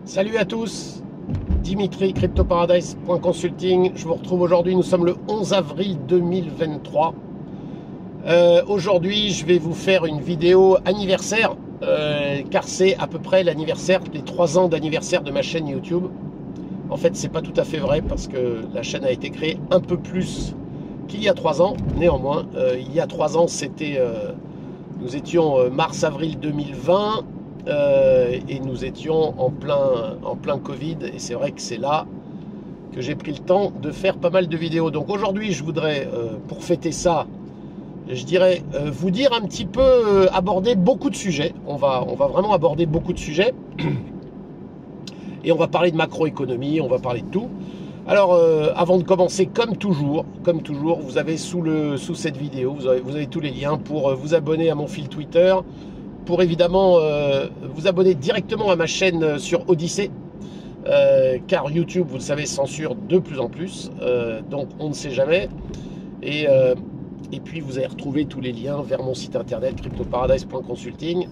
Salut à tous, Dimitri, CryptoParadise.consulting. Je vous retrouve aujourd'hui, nous sommes le 11 avril 2023. Aujourd'hui, je vais vous faire une vidéo anniversaire, car c'est à peu près l'anniversaire, les 3 ans d'anniversaire de ma chaîne YouTube. En fait, c'est pas tout à fait vrai, parce que la chaîne a été créée un peu plus qu'il y a 3 ans. Néanmoins, il y a 3 ans, c'était, nous étions mars-avril 2020. Et nous étions en plein Covid, et c'est vrai que c'est là que j'ai pris le temps de faire pas mal de vidéos. Donc aujourd'hui, je voudrais, pour fêter ça, je dirais, vous dire un petit peu, aborder beaucoup de sujets. On va vraiment aborder beaucoup de sujets, et on va parler de macroéconomie, on va parler de tout. Alors, avant de commencer, comme toujours, vous avez sous cette vidéo, vous avez tous les liens pour vous abonner à mon fil Twitter, pour évidemment vous abonner directement à ma chaîne sur Odyssée, car YouTube, vous le savez, censure de plus en plus, donc on ne sait jamais. Et puis vous allez retrouver tous les liens vers mon site internet CryptoParadise.consulting.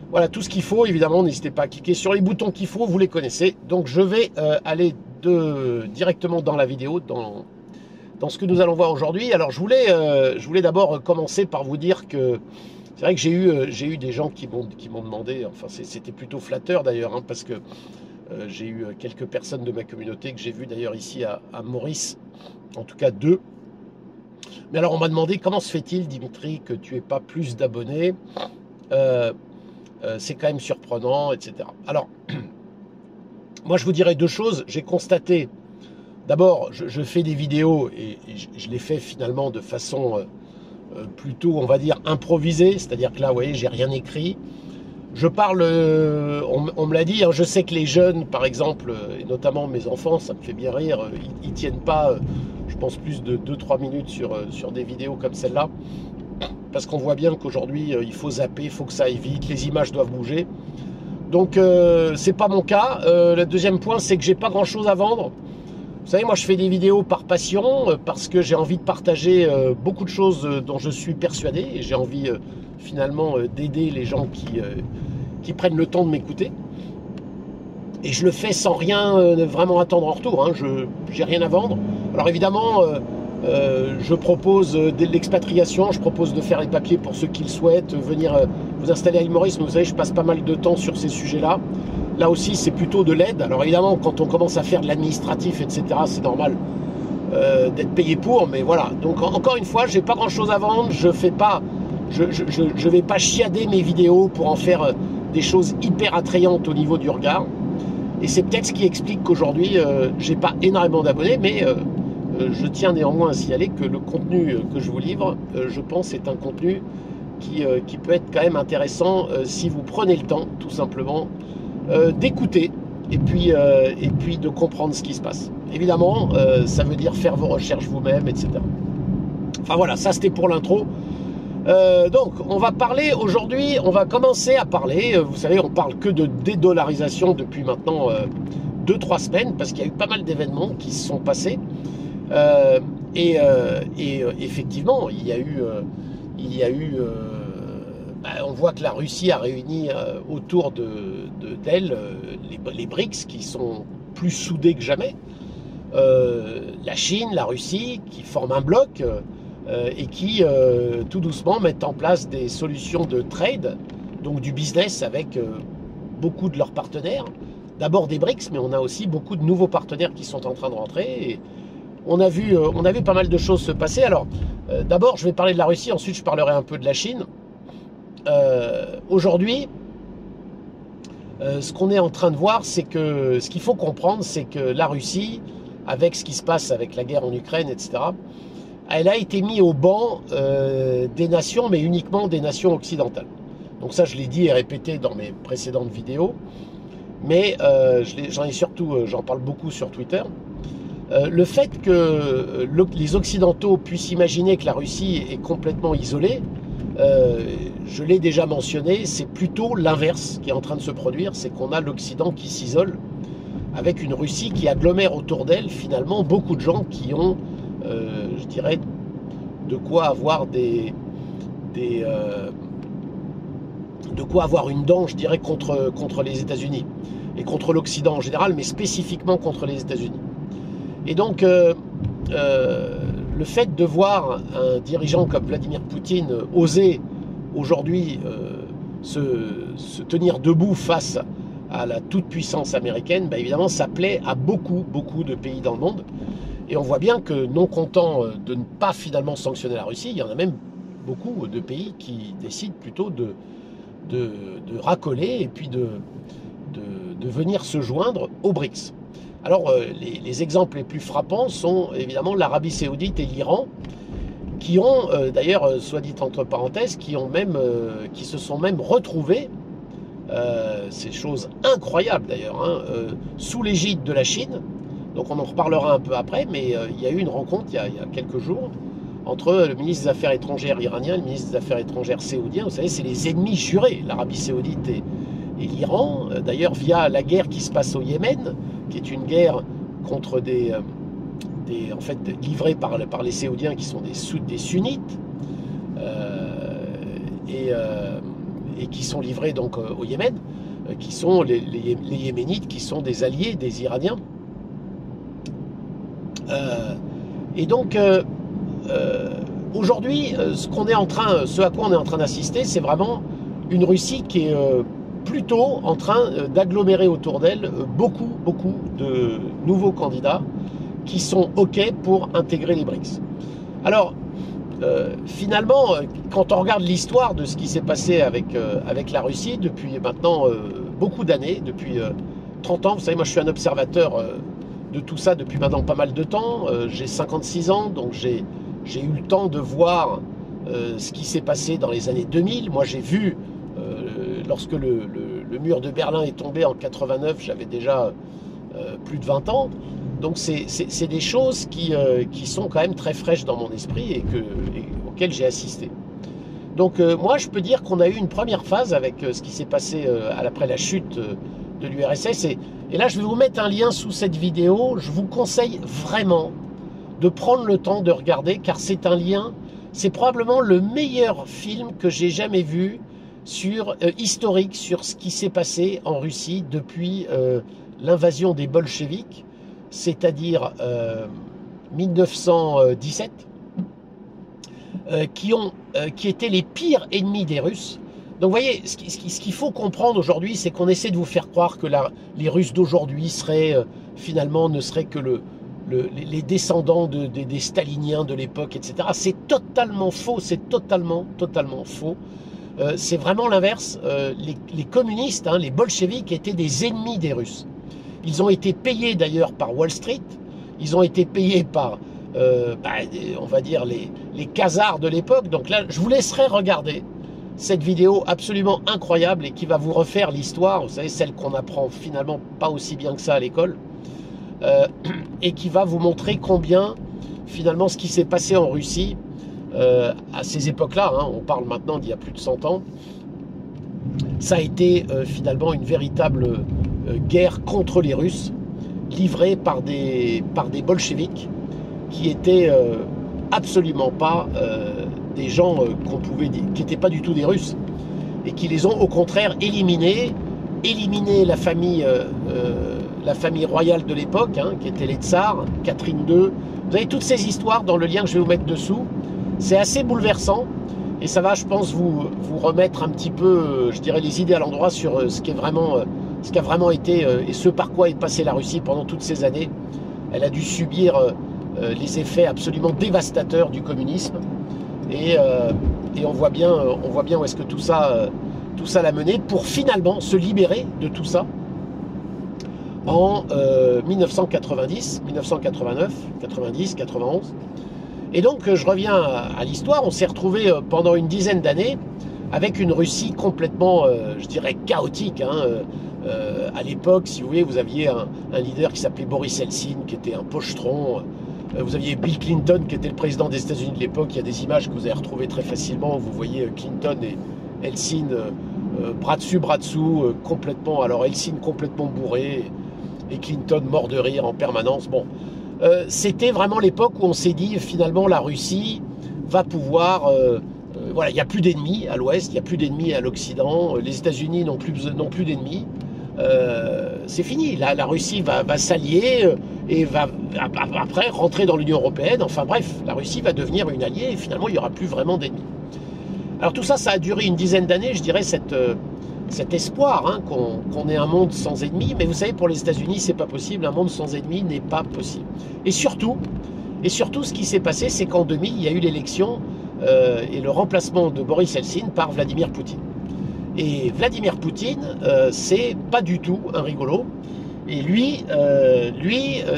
Voilà, tout ce qu'il faut. Évidemment, n'hésitez pas à cliquer sur les boutons qu'il faut, vous les connaissez. Donc je vais aller directement dans la vidéo, dans ce que nous allons voir aujourd'hui. Alors je voulais d'abord commencer par vous dire que c'est vrai que j'ai eu des gens qui m'ont demandé, enfin c'était plutôt flatteur d'ailleurs, hein, parce que j'ai eu quelques personnes de ma communauté que j'ai vues d'ailleurs ici à Maurice, en tout cas 2. Mais alors on m'a demandé comment se fait-il, Dimitri, que tu n'aies pas plus d'abonnés, c'est quand même surprenant, etc. Alors, moi je vous dirais 2 choses. J'ai constaté, d'abord je fais des vidéos et je les fais finalement de façon plutôt, on va dire, improvisé, c'est-à-dire que là, vous voyez, j'ai rien écrit. Je parle, on me l'a dit, hein, je sais que les jeunes, par exemple, et notamment mes enfants, ça me fait bien rire, ils tiennent pas, je pense, plus de 2-3 minutes sur des vidéos comme celle-là, parce qu'on voit bien qu'aujourd'hui, il faut zapper, il faut que ça aille vite, les images doivent bouger. Donc, c'est pas mon cas. Le deuxième point, c'est que j'ai pas grand-chose à vendre. Vous savez, moi je fais des vidéos par passion, parce que j'ai envie de partager beaucoup de choses dont je suis persuadé, et j'ai envie finalement d'aider les gens qui prennent le temps de m'écouter. Et je le fais sans rien vraiment attendre en retour, hein. Je n'ai rien à vendre. Alors évidemment, je propose de l'expatriation, je propose de faire les papiers pour ceux qui le souhaitent, venir vous installer à l'île Maurice. Mais vous savez, je passe pas mal de temps sur ces sujets-là. Là aussi, c'est plutôt de l'aide. Alors évidemment, quand on commence à faire de l'administratif, etc., c'est normal d'être payé pour. Mais voilà. Donc encore une fois, j'ai pas grand-chose à vendre. Je vais pas chiader mes vidéos pour en faire des choses hyper attrayantes au niveau du regard. Et c'est peut-être ce qui explique qu'aujourd'hui, j'ai pas énormément d'abonnés, mais je tiens néanmoins à signaler que le contenu que je vous livre, je pense, est un contenu qui peut être quand même intéressant si vous prenez le temps, tout simplement, d'écouter et puis de comprendre ce qui se passe. Évidemment, ça veut dire faire vos recherches vous-même, etc. Enfin voilà, ça c'était pour l'intro. Donc on va parler aujourd'hui, on va commencer à parler, vous savez, on parle que de dédollarisation depuis maintenant 2-3 semaines, parce qu'il y a eu pas mal d'événements qui se sont passés, effectivement il y a eu on voit que la Russie a réuni autour d'elle les BRICS, qui sont plus soudés que jamais. La Chine, la Russie, qui forment un bloc et qui, tout doucement, mettent en place des solutions de trade, donc du business avec beaucoup de leurs partenaires. D'abord des BRICS, mais on a aussi beaucoup de nouveaux partenaires qui sont en train de rentrer. Et on a vu pas mal de choses se passer. Alors, d'abord, je vais parler de la Russie, ensuite je parlerai un peu de la Chine. Aujourd'hui, ce qu'on est en train de voir, c'est que ce qu'il faut comprendre, c'est que la Russie, avec ce qui se passe avec la guerre en Ukraine, etc., elle a été mise au banc des nations, mais uniquement des nations occidentales. Donc ça, je l'ai dit et répété dans mes précédentes vidéos, mais j'en parle beaucoup sur Twitter. Le fait que les Occidentaux puissent imaginer que la Russie est complètement isolée, je l'ai déjà mentionné, c'est plutôt l'inverse qui est en train de se produire, c'est qu'on a l'Occident qui s'isole, avec une Russie qui agglomère autour d'elle finalement beaucoup de gens qui ont, je dirais, de quoi avoir de quoi avoir une dent, je dirais, contre les États-Unis. et contre l'Occident en général, mais spécifiquement contre les États-Unis. Et donc, le fait de voir un dirigeant comme Vladimir Poutine oser aujourd'hui se tenir debout face à la toute-puissance américaine, ben évidemment, ça plaît à beaucoup de pays dans le monde. Et on voit bien que, non content de ne pas finalement sanctionner la Russie, il y en a même beaucoup de pays qui décident plutôt de racoler et puis de venir se joindre aux BRICS. Alors, les exemples les plus frappants sont évidemment l'Arabie Saoudite et l'Iran, qui ont, d'ailleurs, soit dit entre parenthèses, qui se sont même retrouvés, c'est chose incroyable d'ailleurs, hein, sous l'égide de la Chine. Donc on en reparlera un peu après, mais il y a eu une rencontre il y a quelques jours entre le ministre des Affaires étrangères iranien et le ministre des Affaires étrangères saoudien. Vous savez, c'est les ennemis jurés, l'Arabie Saoudite et l'Iran. D'ailleurs, via la guerre qui se passe au Yémen, qui est une guerre contre en fait, livrée par les Saoudiens qui sont des sunnites, et qui sont livrés donc au Yémen, qui sont les Yéménites, qui sont des alliés des Iraniens. Et donc aujourd'hui, ce à quoi on est en train d'assister, c'est vraiment une Russie qui est plutôt en train d'agglomérer autour d'elle beaucoup de nouveaux candidats qui sont OK pour intégrer les BRICS. Alors, finalement, quand on regarde l'histoire de ce qui s'est passé avec la Russie depuis maintenant beaucoup d'années, depuis 30 ans, vous savez, moi je suis un observateur de tout ça depuis maintenant pas mal de temps, j'ai 56 ans, donc j'ai eu le temps de voir ce qui s'est passé dans les années 2000. Moi j'ai vu, lorsque le mur de Berlin est tombé en 89, j'avais déjà plus de 20 ans. Donc c'est des choses qui sont quand même très fraîches dans mon esprit et auxquelles j'ai assisté. Donc moi je peux dire qu'on a eu une première phase avec ce qui s'est passé après la chute de l'URSS. Et là je vais vous mettre un lien sous cette vidéo. Je vous conseille vraiment de prendre le temps de regarder, car c'est un lien, c'est probablement le meilleur film que j'ai jamais vu historique sur ce qui s'est passé en Russie depuis l'invasion des bolcheviks, c'est-à-dire 1917, qui étaient les pires ennemis des Russes. Donc vous voyez, ce qu'il faut comprendre aujourd'hui, c'est qu'on essaie de vous faire croire que les Russes d'aujourd'hui finalement ne seraient que les descendants des staliniens de l'époque, etc. C'est totalement faux, c'est totalement faux. C'est vraiment l'inverse. Les communistes, hein, les bolcheviks, étaient des ennemis des Russes. Ils ont été payés d'ailleurs par Wall Street, ils ont été payés par, on va dire, les khazars de l'époque. Donc là, je vous laisserai regarder cette vidéo absolument incroyable et qui va vous refaire l'histoire, vous savez, celle qu'on apprend finalement pas aussi bien que ça à l'école, et qui va vous montrer combien, finalement, ce qui s'est passé en Russie, à ces époques-là, hein, on parle maintenant d'il y a plus de 100 ans, ça a été finalement une véritable guerre contre les Russes, livrée par des bolcheviks qui étaient absolument pas des gens qu'on pouvait dire, qui n'étaient pas du tout des Russes, et qui les ont au contraire éliminés la famille royale de l'époque, hein, qui était les tsars, Catherine II. Vous avez toutes ces histoires dans le lien que je vais vous mettre dessous. C'est assez bouleversant et ça va, je pense, vous remettre un petit peu, je dirais, les idées à l'endroit sur ce qui a vraiment été et ce par quoi est passée la Russie pendant toutes ces années. Elle a dû subir les effets absolument dévastateurs du communisme et on voit bien où est-ce que tout ça l'a mené pour finalement se libérer de tout ça en 1990, 1989, 90, 91. Et donc je reviens à l'histoire. On s'est retrouvé pendant une dizaine d'années avec une Russie complètement, je dirais, chaotique, hein. À l'époque, si vous voulez, vous aviez un leader qui s'appelait Boris Eltsine, qui était un pochetron. Vous aviez Bill Clinton, qui était le président des États-Unis de l'époque. Il y a des images que vous allez retrouver très facilement. Vous voyez Clinton et Eltsine bras dessus, bras dessous, complètement. Alors Eltsine complètement bourré et Clinton mort de rire en permanence. Bon, c'était vraiment l'époque où on s'est dit finalement la Russie va pouvoir... voilà, il n'y a plus d'ennemis à l'ouest, il n'y a plus d'ennemis à l'occident. Les États-Unis n'ont plus d'ennemis. c'est fini. La Russie va s'allier et va après rentrer dans l'Union européenne. Enfin bref, la Russie va devenir une alliée et finalement il n'y aura plus vraiment d'ennemis. Alors tout ça, ça a duré une dizaine d'années, je dirais, cet espoir hein, qu'on ait un monde sans ennemis. Mais vous savez, pour les États-Unis, c'est pas possible. Un monde sans ennemis n'est pas possible. Et surtout, ce qui s'est passé, c'est qu'en 2000, il y a eu l'élection et le remplacement de Boris Eltsine par Vladimir Poutine. Et Vladimir Poutine, c'est pas du tout un rigolo. Et lui,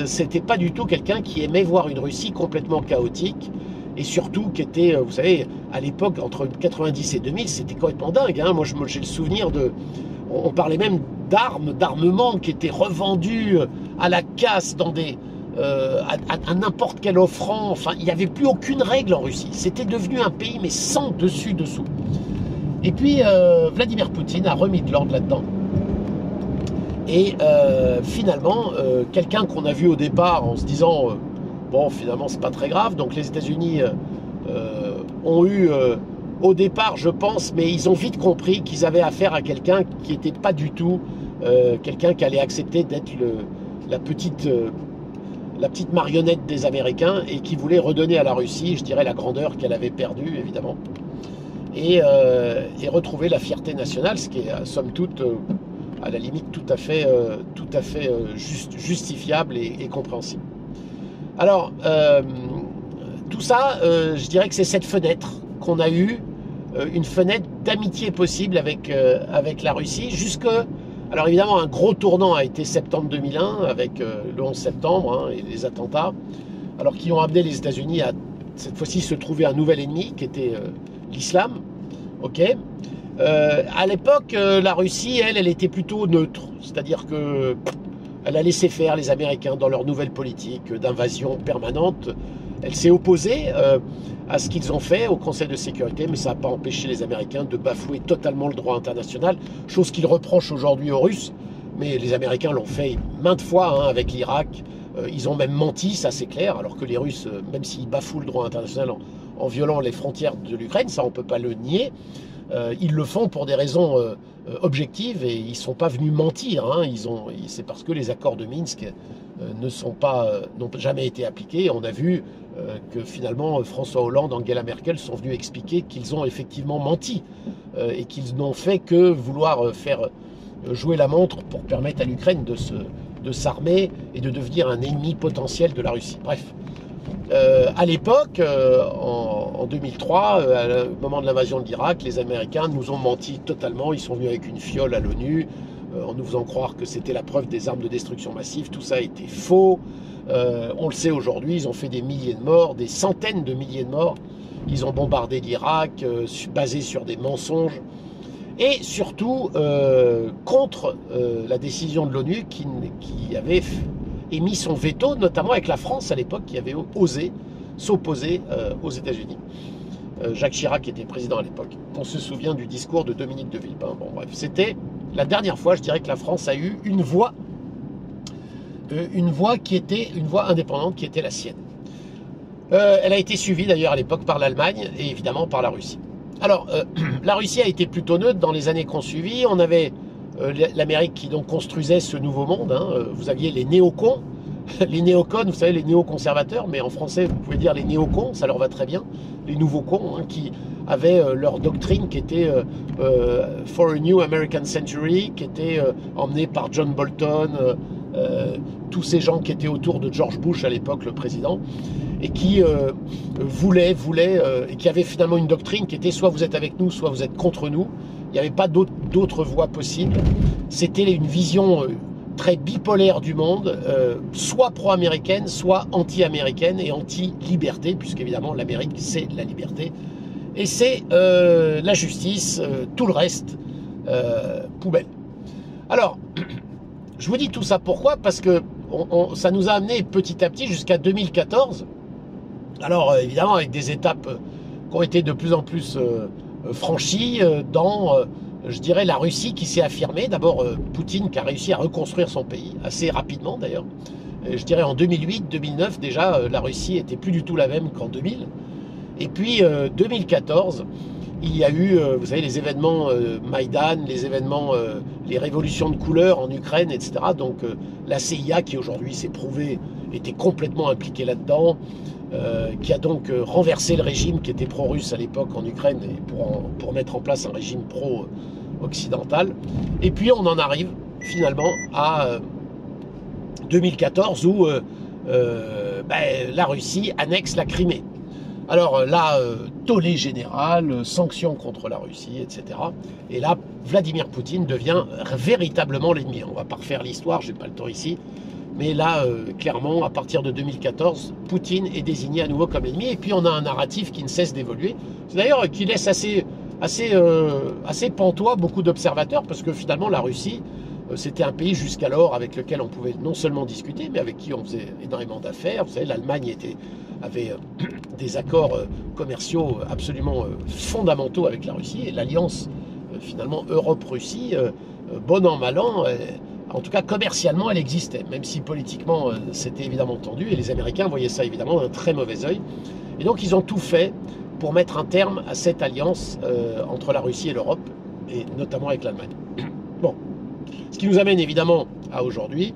c'était pas du tout quelqu'un qui aimait voir une Russie complètement chaotique. Et surtout qui était, vous savez, à l'époque, entre 90 et 2000, c'était complètement dingue. Hein. Moi, j'ai le souvenir de... On parlait même d'armements qui étaient revendus à la casse dans des... à n'importe quel offrant. Enfin, il n'y avait plus aucune règle en Russie. C'était devenu un pays, mais sans dessus-dessous. Et puis, Vladimir Poutine a remis de l'ordre là-dedans. Et finalement, quelqu'un qu'on a vu au départ en se disant... bon, finalement, c'est pas très grave. Donc, les États-Unis ont eu, au départ, je pense, mais ils ont vite compris qu'ils avaient affaire à quelqu'un qui n'était pas du tout quelqu'un qui allait accepter d'être la petite marionnette des Américains et qui voulait redonner à la Russie, je dirais, la grandeur qu'elle avait perdue, évidemment, et retrouver la fierté nationale, ce qui est, somme toute, à la limite, tout à fait justifiable et compréhensible. Alors, tout ça, je dirais que c'est cette fenêtre qu'on a eue, une fenêtre d'amitié possible avec la Russie, jusque... Alors évidemment, un gros tournant a été septembre 2001, avec le 11 septembre hein, et les attentats, alors qui ont amené les États-Unis à, cette fois-ci, se trouver un nouvel ennemi, qui était l'islam. Ok. À l'époque, la Russie, elle était plutôt neutre, c'est-à-dire que... Elle a laissé faire les Américains dans leur nouvelle politique d'invasion permanente. Elle s'est opposée à ce qu'ils ont fait au Conseil de sécurité, mais ça n'a pas empêché les Américains de bafouer totalement le droit international, chose qu'ils reprochent aujourd'hui aux Russes. Mais les Américains l'ont fait maintes fois hein, avec l'Irak. Ils ont même menti, ça c'est clair, alors que les Russes, même s'ils bafouent le droit international en violant les frontières de l'Ukraine, ça on ne peut pas le nier, ils le font pour des raisons objectives et ils ne sont pas venus mentir. Hein. C'est parce que les accords de Minsk n'ont jamais été appliqués. On a vu que finalement François Hollande, Angela Merkel sont venus expliquer qu'ils ont effectivement menti et qu'ils n'ont fait que vouloir faire jouer la montre pour permettre à l'Ukraine de s'armer et de devenir un ennemi potentiel de la Russie. Bref. À l'époque, en 2003, au moment de l'invasion de l'Irak, les Américains nous ont menti totalement. Ils sont venus avec une fiole à l'ONU en nous faisant croire que c'était la preuve des armes de destruction massive. Tout ça a été faux. On le sait aujourd'hui, ils ont fait des milliers de morts, des centaines de milliers de morts. Ils ont bombardé l'Irak, basé sur des mensonges. Et surtout, contre la décision de l'ONU qui avait émis son veto, notamment avec la France à l'époque, qui avait osé s'opposer aux États-Unis. Jacques Chirac était président à l'époque. On se souvient du discours de Dominique de Villepin. Bon, bref, c'était la dernière fois, je dirais, que la France a eu une voix qui était une voix indépendante, qui était la sienne. Elle a été suivie d'ailleurs à l'époque par l'Allemagne et évidemment par la Russie. Alors, la Russie a été plutôt neutre dans les années qu'on suivit. On avait l'Amérique qui donc construisait ce nouveau monde. Hein. Vous aviez les néocons, les néocons, vous savez, les néoconservateurs, mais en français, vous pouvez dire les néocons, ça leur va très bien. Les nouveaux cons, hein, qui avaient leur doctrine qui était For a New American Century, qui était emmenée par John Bolton, tous ces gens qui étaient autour de George Bush à l'époque, le président, et qui voulaient, et qui avaient finalement une doctrine qui était soit vous êtes avec nous, soit vous êtes contre nous. Il n'y avait pas d'autre voie possible. C'était une vision très bipolaire du monde, soit pro-américaine, soit anti-américaine et anti-liberté, puisqu'évidemment l'Amérique c'est la liberté, et c'est la justice, tout le reste, poubelle. Alors, je vous dis tout ça pourquoi? Parce que ça nous a amené petit à petit jusqu'à 2014. Alors évidemment avec des étapes qui ont été de plus en plus franchies dans, je dirais, la Russie qui s'est affirmée. D'abord Poutine qui a réussi à reconstruire son pays, assez rapidement d'ailleurs. Je dirais en 2008-2009 déjà, la Russie était plus du tout la même qu'en 2000. Et puis 2014, il y a eu, vous savez, les événements Maïdan, les événements les révolutions de couleur en Ukraine, etc. Donc la CIA, qui aujourd'hui s'est prouvé, était complètement impliquée là-dedans, qui a donc renversé le régime qui était pro-russe à l'époque en Ukraine et pour mettre en place un régime pro-occidental. Et puis on en arrive finalement à 2014 où la Russie annexe la Crimée. Alors là, tollé général, sanctions contre la Russie, etc. Et là, Vladimir Poutine devient véritablement l'ennemi. On ne va pas refaire l'histoire, je n'ai pas le temps ici. Mais là, clairement, à partir de 2014, Poutine est désigné à nouveau comme ennemi. Et puis on a un narratif qui ne cesse d'évoluer. C'est d'ailleurs qui laisse assez pantois beaucoup d'observateurs, parce que finalement la Russie, c'était un pays jusqu'alors avec lequel on pouvait non seulement discuter, mais avec qui on faisait énormément d'affaires. Vous savez, l'Allemagne avait des accords commerciaux absolument fondamentaux avec la Russie, et l'alliance finalement Europe-Russie, bon an, mal an, en tout cas commercialement elle existait, même si politiquement c'était évidemment tendu, et les Américains voyaient ça évidemment d'un très mauvais œil. Et donc ils ont tout fait pour mettre un terme à cette alliance entre la Russie et l'Europe, et notamment avec l'Allemagne. Bon, ce qui nous amène évidemment à aujourd'hui,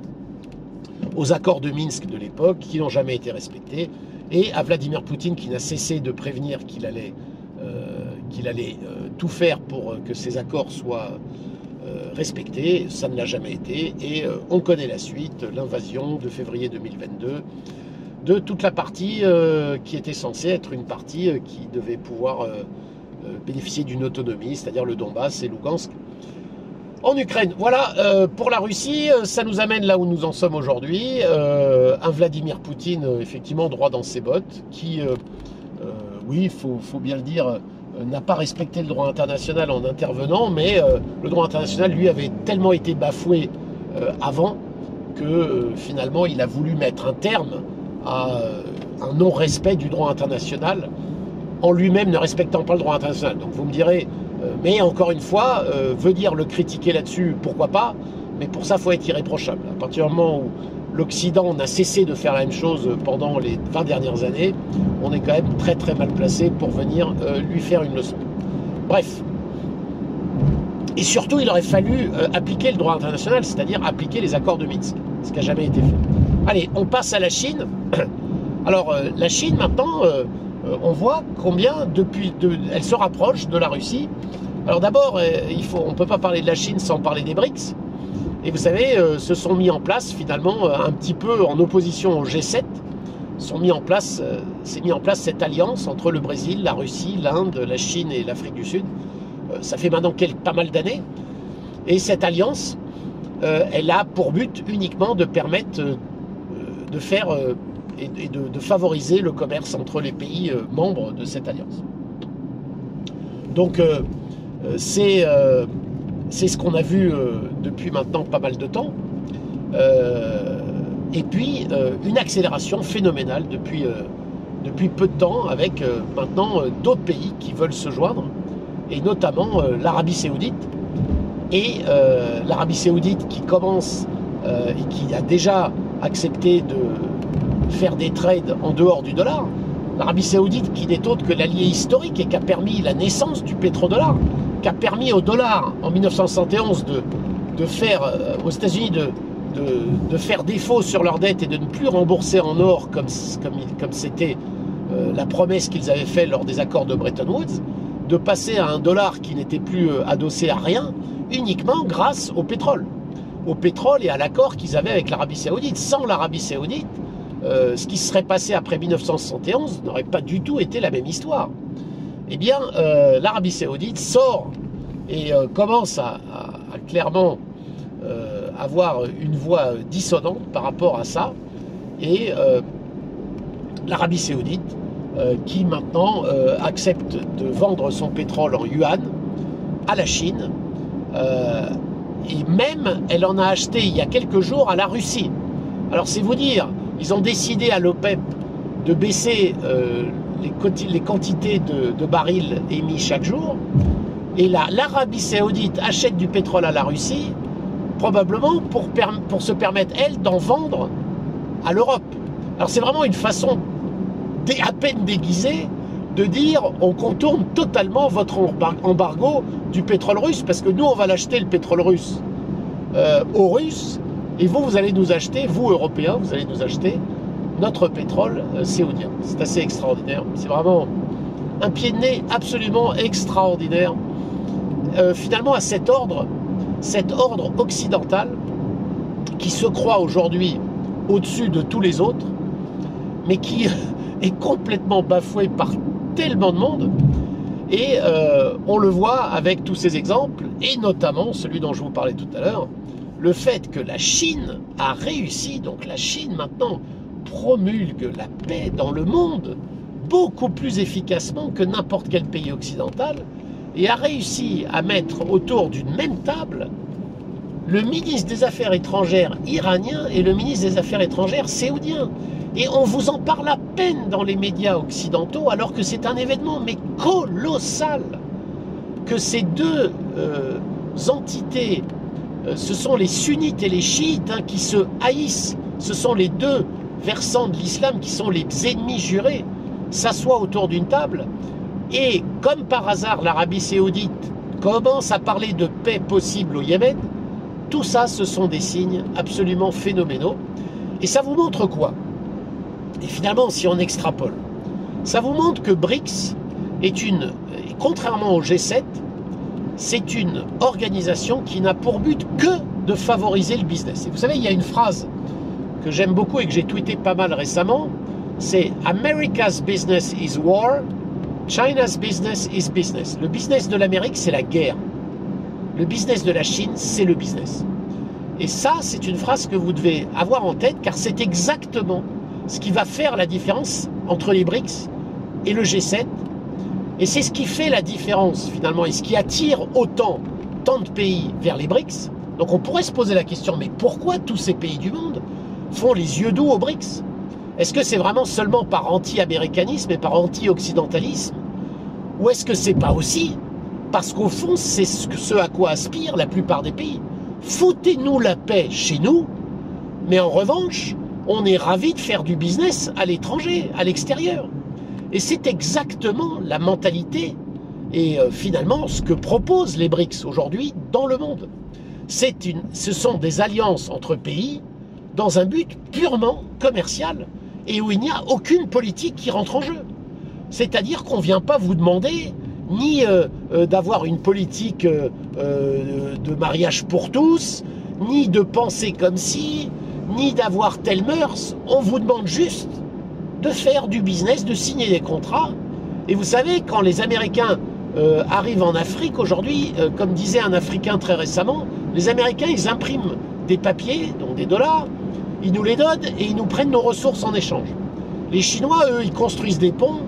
aux accords de Minsk de l'époque, qui n'ont jamais été respectés, et à Vladimir Poutine qui n'a cessé de prévenir qu'il allait tout faire pour que ces accords soient respectés. Ça ne l'a jamais été, et on connaît la suite, l'invasion de février 2022, de toute la partie qui était censée être une partie qui devait pouvoir bénéficier d'une autonomie, c'est-à-dire le Donbass et Lugansk en Ukraine. Voilà, pour la Russie, ça nous amène là où nous en sommes aujourd'hui, un Vladimir Poutine effectivement droit dans ses bottes, qui, oui, faut bien le dire, n'a pas respecté le droit international en intervenant, mais le droit international, lui, avait tellement été bafoué avant que finalement il a voulu mettre un terme à un non-respect du droit international, en lui-même ne respectant pas le droit international. Donc vous me direz, mais encore une fois, venir le critiquer là-dessus, pourquoi pas, mais pour ça, il faut être irréprochable. À partir du moment où l'Occident n'a cessé de faire la même chose pendant les 20 dernières années, on est quand même très très mal placé pour venir lui faire une leçon. Bref. Et surtout, il aurait fallu appliquer le droit international, c'est-à-dire appliquer les accords de Minsk, ce qui n'a jamais été fait. Allez, on passe à la Chine. Alors, la Chine, maintenant, on voit combien, elle se rapproche de la Russie. Alors d'abord, on ne peut pas parler de la Chine sans parler des BRICS. Et vous savez, se sont mis en place finalement un petit peu en opposition au G7, s'est mis en place cette alliance entre le Brésil, la Russie, l'Inde, la Chine et l'Afrique du Sud. Ça fait maintenant pas mal d'années. Et cette alliance, elle a pour but uniquement de permettre de faire et de favoriser le commerce entre les pays membres de cette alliance. Donc c'est ce qu'on a vu depuis maintenant pas mal de temps. Et puis une accélération phénoménale depuis peu de temps, avec maintenant d'autres pays qui veulent se joindre, et notamment l'Arabie Saoudite. Et l'Arabie Saoudite qui commence et qui a déjà accepté de faire des trades en dehors du dollar. L'Arabie Saoudite qui n'est autre que l'allié historique et qui a permis la naissance du pétrodollar, qui a permis au dollar en 1971 de faire aux États-Unis de faire défaut sur leur dette et de ne plus rembourser en or comme c'était la promesse qu'ils avaient faite lors des accords de Bretton Woods, de passer à un dollar qui n'était plus adossé à rien, uniquement grâce au pétrole et à l'accord qu'ils avaient avec l'Arabie Saoudite. Sans l'Arabie Saoudite, ce qui serait passé après 1971 n'aurait pas du tout été la même histoire. Eh bien, l'Arabie Saoudite sort et commence à clairement avoir une voix dissonante par rapport à ça. Et l'Arabie Saoudite, qui maintenant accepte de vendre son pétrole en yuan à la Chine, et même elle en a acheté il y a quelques jours à la Russie. Alors c'est vous dire, ils ont décidé à l'OPEP de baisser les quantités de barils émis chaque jour, et là l'Arabie Saoudite achète du pétrole à la Russie, probablement pour se permettre, elle, d'en vendre à l'Europe. Alors c'est vraiment une façon à peine déguisée de dire on contourne totalement votre embargo du pétrole russe, parce que nous on va l'acheter le pétrole russe aux Russes, et vous allez nous acheter, vous Européens, vous allez nous acheter notre pétrole saoudien. C'est assez extraordinaire. C'est vraiment un pied de nez absolument extraordinaire. Finalement, à cet ordre occidental qui se croit aujourd'hui au-dessus de tous les autres, mais qui est complètement bafoué par tellement de monde. Et on le voit avec tous ces exemples, et notamment celui dont je vous parlais tout à l'heure, le fait que la Chine a réussi, donc la Chine maintenant promulgue la paix dans le monde beaucoup plus efficacement que n'importe quel pays occidental, et a réussi à mettre autour d'une même table le ministre des Affaires étrangères iranien et le ministre des Affaires étrangères saoudien. Et on vous en parle à peine dans les médias occidentaux, alors que c'est un événement mais colossal, que ces deux entités, ce sont les sunnites et les chiites hein, qui se haïssent, ce sont les deux versants de l'islam qui sont les ennemis jurés, s'assoient autour d'une table, et comme par hasard l'Arabie saoudite commence à parler de paix possible au Yémen. Tout ça, ce sont des signes absolument phénoménaux. Et ça vous montre quoi? Et finalement, si on extrapole, ça vous montre que BRICS est contrairement au G7, c'est une organisation qui n'a pour but que de favoriser le business. Et vous savez, il y a une phrase que j'aime beaucoup et que j'ai tweeté pas mal récemment, c'est « America's business is war, China's business is business ». Le business de l'Amérique, c'est la guerre. Le business de la Chine, c'est le business. Et ça, c'est une phrase que vous devez avoir en tête, car c'est exactement ce qui va faire la différence entre les BRICS et le G7. Et c'est ce qui fait la différence, finalement, et ce qui attire tant de pays vers les BRICS. Donc on pourrait se poser la question, mais pourquoi tous ces pays du monde font les yeux doux aux BRICS? Est-ce que c'est vraiment seulement par anti-américanisme et par anti-occidentalisme? Ou est-ce que c'est pas aussi parce qu'au fond, c'est ce à quoi aspirent la plupart des pays? Foutez-nous la paix chez nous, mais en revanche, on est ravis de faire du business à l'étranger, à l'extérieur. Et c'est exactement la mentalité et finalement ce que proposent les BRICS aujourd'hui dans le monde. Ce sont des alliances entre pays dans un but purement commercial et où il n'y a aucune politique qui rentre en jeu. C'est-à-dire qu'on ne vient pas vous demander ni d'avoir une politique de mariage pour tous, ni de penser comme si, ni d'avoir telle mœurs. On vous demande juste de faire du business, de signer des contrats. Et vous savez, quand les Américains arrivent en Afrique aujourd'hui, comme disait un Africain très récemment, les Américains, ils impriment des papiers, donc des dollars, ils nous les donnent et ils nous prennent nos ressources en échange. Les Chinois, eux, ils construisent des ponts,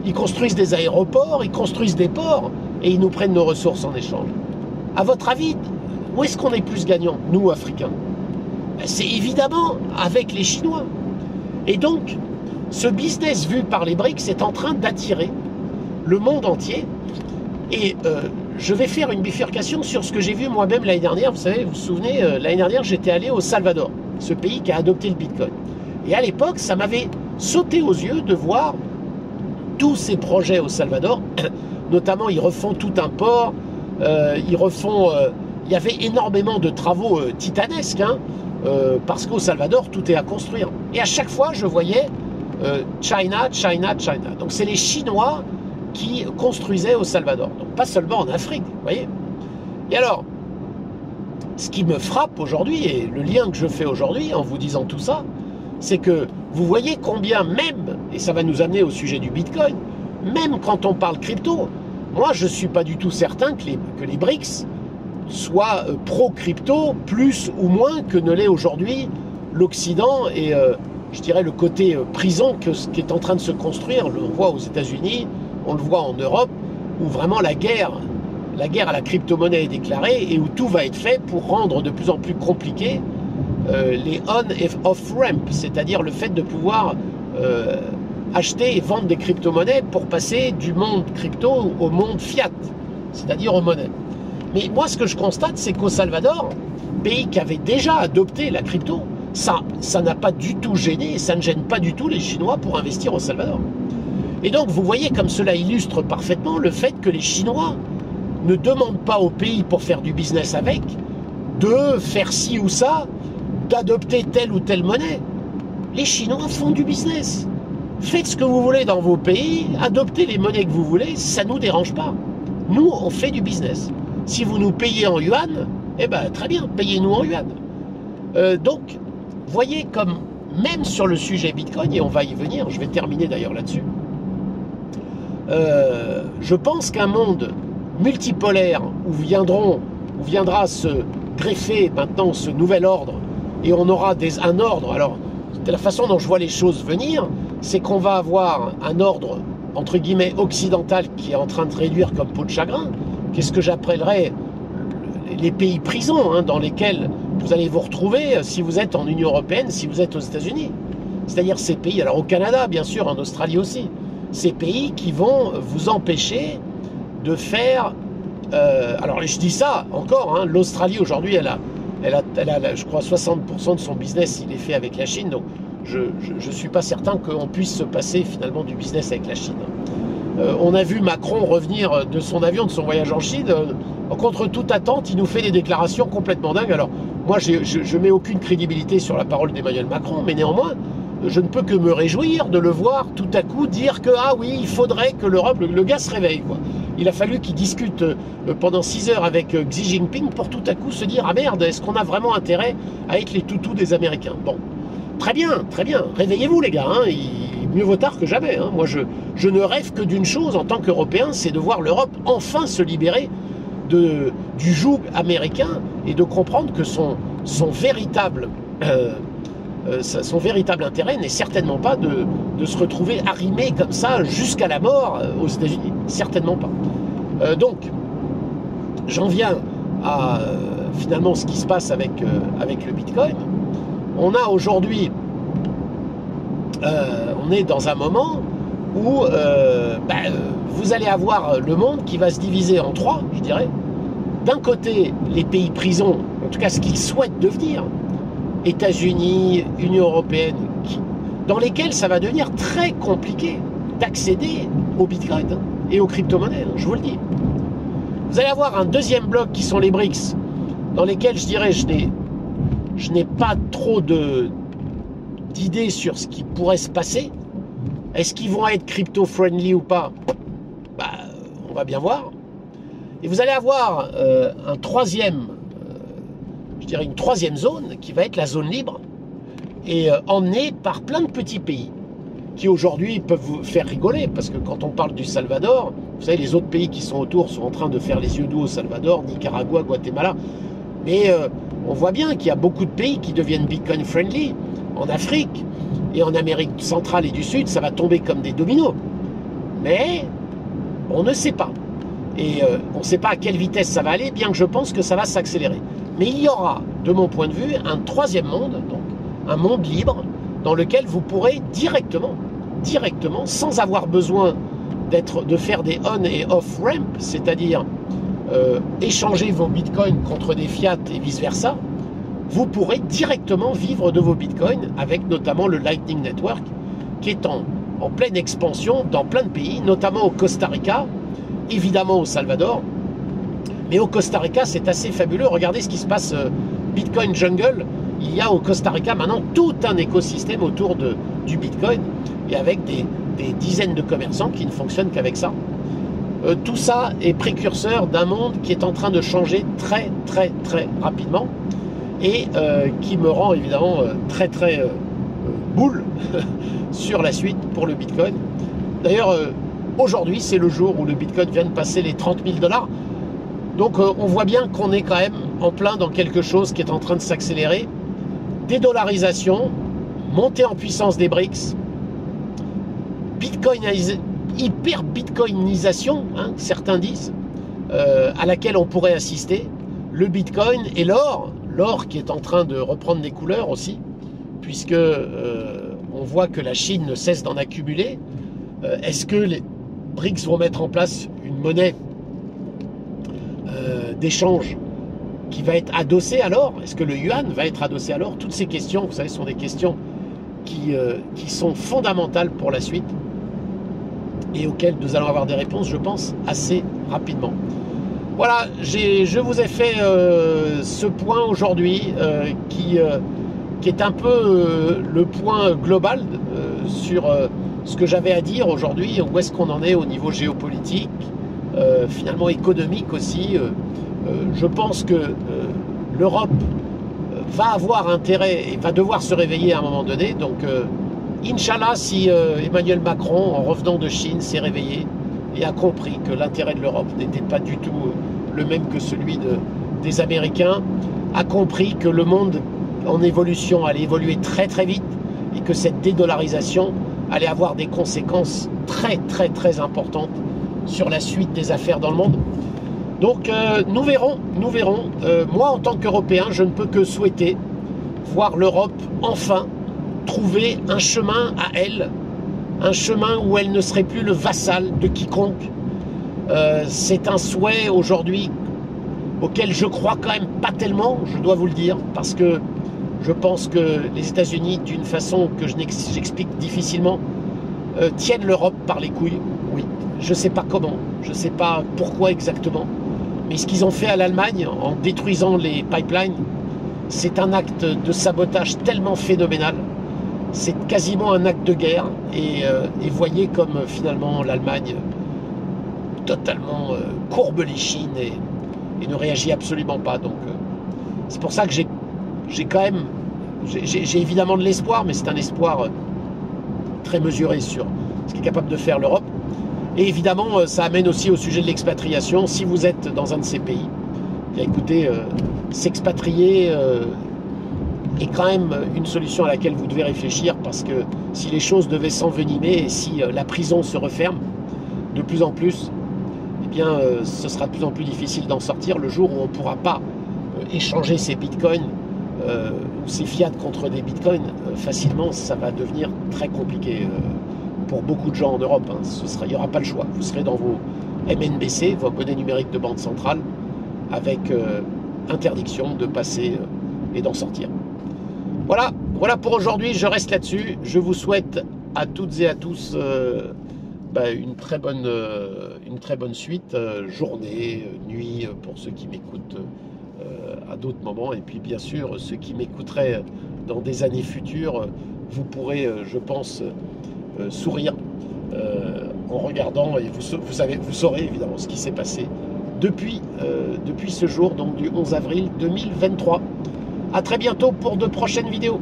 ils construisent des aéroports, ils construisent des ports et ils nous prennent nos ressources en échange. À votre avis, où est-ce qu'on est plus gagnant, nous, Africains? C'est évidemment avec les Chinois. Et donc, ce business vu par les BRICS est en train d'attirer le monde entier. Et je vais faire une bifurcation sur ce que j'ai vu moi-même l'année dernière. Vous savez, vous vous souvenez, l'année dernière, j'étais allé au Salvador, ce pays qui a adopté le Bitcoin. Et à l'époque, ça m'avait sauté aux yeux de voir tous ces projets au Salvador. Notamment, ils refont tout un port, ils refont... il y avait énormément de travaux titanesques, hein, parce qu'au Salvador, tout est à construire. Et à chaque fois, je voyais China, China, China. Donc, c'est les Chinois qui construisaient au Salvador. Donc, pas seulement en Afrique, vous voyez. Et alors, ce qui me frappe aujourd'hui, et le lien que je fais aujourd'hui en vous disant tout ça, c'est que vous voyez combien même, et ça va nous amener au sujet du Bitcoin, même quand on parle crypto, moi je ne suis pas du tout certain que les BRICS soient pro-crypto plus ou moins que ne l'est aujourd'hui l'Occident et je dirais le côté prison qui est en train de se construire. On le voit aux États-Unis, on le voit en Europe, où vraiment la guerre à la crypto-monnaie est déclarée et où tout va être fait pour rendre de plus en plus compliqué les on et off ramp, c'est-à-dire le fait de pouvoir acheter et vendre des crypto-monnaies pour passer du monde crypto au monde fiat, c'est-à-dire aux monnaies. Mais moi, ce que je constate, c'est qu'au Salvador, pays qui avait déjà adopté la crypto, ça n'a pas du tout gêné, ça ne gêne pas du tout les Chinois pour investir au Salvador. Et donc, vous voyez comme cela illustre parfaitement le fait que les Chinois ne demandent pas au pays pour faire du business avec de faire ci ou ça, d'adopter telle ou telle monnaie. Les Chinois font du business. Faites ce que vous voulez dans vos pays, adoptez les monnaies que vous voulez, ça ne nous dérange pas. Nous, on fait du business. Si vous nous payez en yuan, eh ben très bien, payez-nous en yuan. Donc, voyez comme, même sur le sujet Bitcoin, et on va y venir, je vais terminer d'ailleurs là-dessus, je pense qu'un monde multipolaire où viendra se greffer maintenant ce nouvel ordre, et on aura un ordre, alors de la façon dont je vois les choses venir, c'est qu'on va avoir un ordre, entre guillemets, occidental qui est en train de réduire comme peau de chagrin, qu'est-ce que j'appellerais les pays prisons, hein, dans lesquels vous allez vous retrouver si vous êtes en Union Européenne, si vous êtes aux États-Unis. C'est-à-dire ces pays, alors au Canada, bien sûr, en Australie aussi, ces pays qui vont vous empêcher de faire... alors je dis ça encore, hein, l'Australie aujourd'hui, elle a, je crois, 60% de son business, il est fait avec la Chine, donc je ne suis pas certain qu'on puisse se passer finalement du business avec la Chine. On a vu Macron revenir de son avion, de son voyage en Chine, contre toute attente, il nous fait des déclarations complètement dingues. Alors, moi, je mets aucune crédibilité sur la parole d'Emmanuel Macron, mais néanmoins, je ne peux que me réjouir de le voir tout à coup dire que, ah oui, il faudrait que l'Europe, le gars se réveille, quoi. Il a fallu qu'il discute pendant 6 heures avec Xi Jinping pour tout à coup se dire, ah merde, est-ce qu'on a vraiment intérêt à être les toutous des Américains? Bon, très bien, réveillez-vous les gars, hein, mieux vaut tard que jamais. Hein. Moi, je ne rêve que d'une chose en tant qu'Européen, c'est de voir l'Europe enfin se libérer du joug américain et de comprendre que son véritable intérêt n'est certainement pas de se retrouver arrimé comme ça jusqu'à la mort aux États-Unis. Certainement pas. Donc, j'en viens à finalement ce qui se passe avec le Bitcoin. On a aujourd'hui, on est dans un moment où vous allez avoir le monde qui va se diviser en trois, je dirais. D'un côté, les pays prisons, en tout cas ce qu'ils souhaitent devenir, États-Unis, Union Européenne, dans lesquels ça va devenir très compliqué d'accéder au Bitcoin et aux crypto-monnaies, je vous le dis. Vous allez avoir un deuxième bloc qui sont les BRICS, dans lesquels je dirais je n'ai pas trop d'idées sur ce qui pourrait se passer. Est-ce qu'ils vont être crypto-friendly ou pas? On va bien voir. Et vous allez avoir une troisième zone qui va être la zone libre et emmenée par plein de petits pays qui aujourd'hui peuvent vous faire rigoler parce que quand on parle du Salvador, vous savez, les autres pays qui sont autour sont en train de faire les yeux doux au Salvador, Nicaragua, Guatemala, mais on voit bien qu'il y a beaucoup de pays qui deviennent Bitcoin friendly. En Afrique et en Amérique centrale et du Sud, ça va tomber comme des dominos. Mais on ne sait pas. Et on ne sait pas à quelle vitesse ça va aller, bien que je pense que ça va s'accélérer. Mais il y aura, de mon point de vue, un troisième monde, donc un monde libre, dans lequel vous pourrez directement, sans avoir besoin de faire des on et off ramp, c'est-à-dire échanger vos bitcoins contre des fiat et vice-versa, vous pourrez directement vivre de vos bitcoins avec notamment le Lightning Network qui est en pleine expansion dans plein de pays, notamment au Costa Rica, évidemment au Salvador. Mais au Costa Rica, c'est assez fabuleux. Regardez ce qui se passe, Bitcoin Jungle. Il y a au Costa Rica maintenant tout un écosystème autour du Bitcoin et avec des dizaines de commerçants qui ne fonctionnent qu'avec ça. Tout ça est précurseur d'un monde qui est en train de changer très rapidement et qui me rend évidemment très boule sur la suite pour le Bitcoin. D'ailleurs, aujourd'hui, c'est le jour où le Bitcoin vient de passer les 30 000 $. Donc, on voit bien qu'on est quand même en plein dans quelque chose qui est en train de s'accélérer. Dédollarisation, montée en puissance des BRICS, hyper bitcoinisation, hein, certains disent, à laquelle on pourrait assister. Le Bitcoin et l'or qui est en train de reprendre des couleurs aussi, puisque on voit que la Chine ne cesse d'en accumuler. Est-ce que les BRICS vont mettre en place une monnaie d'échange qui va être adossée à l'or? Est-ce que le yuan va être adossé à l'or? Toutes ces questions, vous savez, sont des questions qui sont fondamentales pour la suite et auxquelles nous allons avoir des réponses, je pense, assez rapidement. Voilà, je vous ai fait ce point aujourd'hui qui est un peu le point global sur ce que j'avais à dire aujourd'hui, où est-ce qu'on en est au niveau géopolitique, finalement économique aussi. Je pense que l'Europe va avoir intérêt et va devoir se réveiller à un moment donné. Donc, Inch'Allah, si Emmanuel Macron, en revenant de Chine, s'est réveillé et a compris que l'intérêt de l'Europe n'était pas du tout le même que celui des Américains, a compris que le monde en évolution allait évoluer très très vite et que cette dédollarisation allait avoir des conséquences très très très importantes sur la suite des affaires dans le monde. Donc nous verrons, nous verrons. Moi en tant qu'Européen, je ne peux que souhaiter voir l'Europe enfin trouver un chemin à elle, un chemin où elle ne serait plus le vassal de quiconque. C'est un souhait aujourd'hui auquel je crois quand même pas tellement, je dois vous le dire, parce que je pense que les États-Unis, d'une façon que j'explique difficilement, tiennent l'Europe par les couilles. Oui, je ne sais pas comment, je ne sais pas pourquoi exactement, mais ce qu'ils ont fait à l'Allemagne en détruisant les pipelines, c'est un acte de sabotage tellement phénoménal. C'est quasiment un acte de guerre, et voyez comme finalement l'Allemagne totalement courbe les chines et ne réagit absolument pas. Donc c'est pour ça que j'ai quand même, j'ai évidemment de l'espoir, mais c'est un espoir très mesuré sur ce qu'est capable de faire l'Europe. Et évidemment, ça amène aussi au sujet de l'expatriation. Si vous êtes dans un de ces pays, bien écoutez, s'expatrier est quand même une solution à laquelle vous devez réfléchir, parce que si les choses devaient s'envenimer et si la prison se referme de plus en plus, eh bien, ce sera de plus en plus difficile d'en sortir. Le jour où on ne pourra pas échanger ses bitcoins ou ses fiat contre des bitcoins facilement, ça va devenir très compliqué pour beaucoup de gens en Europe. Hein. Il n'y aura pas le choix. Vous serez dans vos MNBC, vos monnaies numériques de banque centrale, avec interdiction de passer et d'en sortir. Voilà pour aujourd'hui. Je reste là-dessus. Je vous souhaite à toutes et à tous une très bonne suite, journée, nuit, pour ceux qui m'écoutent à d'autres moments. Et puis bien sûr, ceux qui m'écouteraient dans des années futures, vous pourrez, je pense, sourire en regardant, et vous saurez évidemment ce qui s'est passé depuis ce jour, donc du 11 avril 2023. À très bientôt pour de prochaines vidéos.